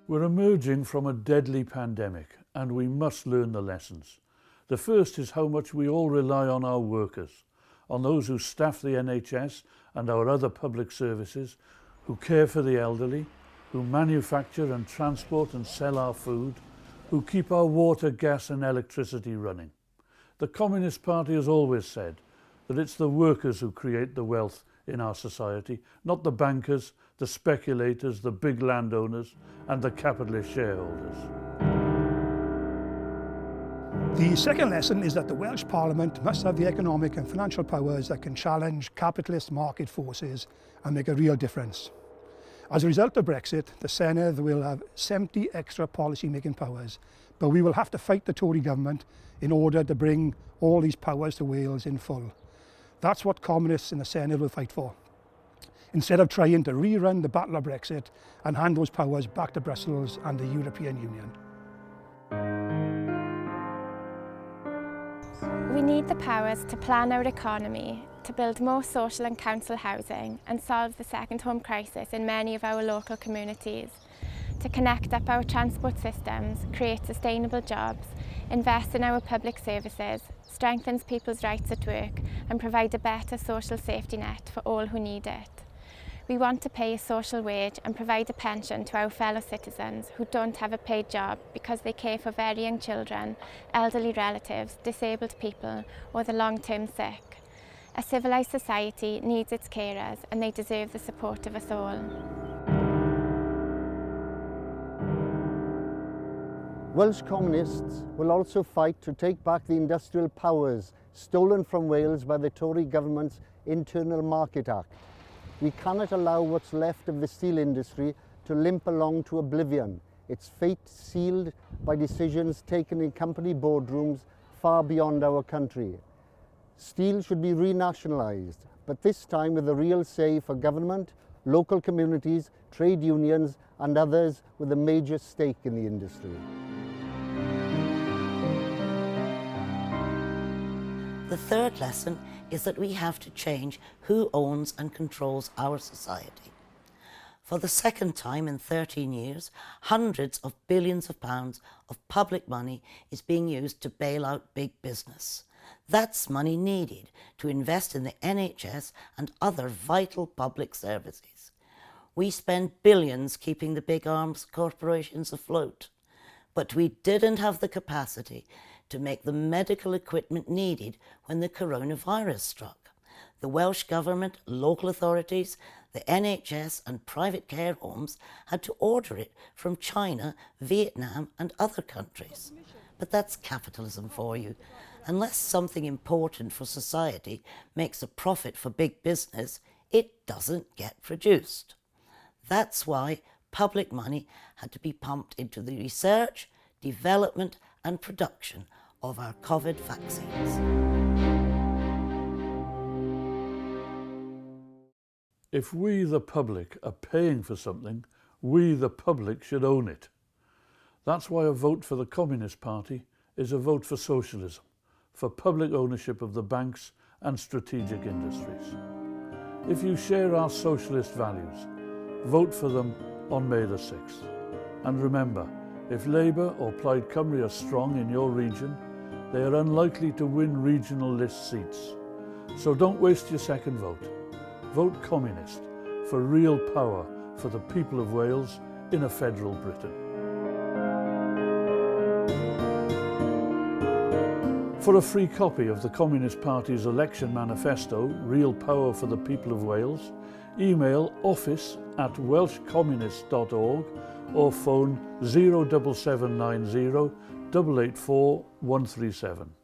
We're emerging from a deadly pandemic and we must learn the lessons. The first is how much we all rely on our workers, on those who staff the NHS and our other public services, who care for the elderly, who manufacture and transport and sell our food, who keep our water, gas and electricity running. The Communist Party has always said that it's the workers who create the wealth in our society, not the bankers, the speculators, the big landowners and the capitalist shareholders. The second lesson is that the Welsh Parliament must have the economic and financial powers that can challenge capitalist market forces and make a real difference. As a result of Brexit, the Senedd will have 70 extra policy-making powers, but we will have to fight the Tory government in order to bring all these powers to Wales in full. That's what communists in the Senedd will fight for, instead of trying to rerun the battle of Brexit and hand those powers back to Brussels and the European Union. We need the powers to plan our economy, to build more social and council housing and solve the second home crisis in many of our local communities, to connect up our transport systems, create sustainable jobs, invest in our public services, strengthens people's rights at work and provide a better social safety net for all who need it. We want to pay a social wage and provide a pension to our fellow citizens who don't have a paid job because they care for very young children, elderly relatives, disabled people or the long-term sick. A civilised society needs its carers and they deserve the support of us all. Welsh communists will also fight to take back the industrial powers stolen from Wales by the Tory government's Internal Market Act. We cannot allow what's left of the steel industry to limp along to oblivion, its fate sealed by decisions taken in company boardrooms far beyond our country. Steel should be renationalised, but this time with a real say for government, local communities, trade unions and others with a major stake in the industry. The third lesson is that we have to change who owns and controls our society. For the second time in 13 years, hundreds of billions of pounds of public money is being used to bail out big business. That's money needed to invest in the NHS and other vital public services. We spend billions keeping the big arms corporations afloat, but we didn't have the capacity to make the medical equipment needed when the coronavirus struck. The Welsh Government, local authorities, the NHS and private care homes had to order it from China, Vietnam and other countries. But that's capitalism for you. Unless something important for society makes a profit for big business, it doesn't get produced. That's why public money had to be pumped into the research, development and production of our COVID vaccines. If we, the public, are paying for something, we, the public, should own it. That's why a vote for the Communist Party is a vote for socialism, for public ownership of the banks and strategic industries. If you share our socialist values, vote for them on May the 6th. And remember, if Labour or Plaid Cymru are strong in your region, they are unlikely to win regional list seats. So don't waste your second vote. Vote Communist for real power for the people of Wales in a federal Britain. For a free copy of the Communist Party's election manifesto, Real Power for the People of Wales, email office@welshcommunist.org or phone 07790 884 137.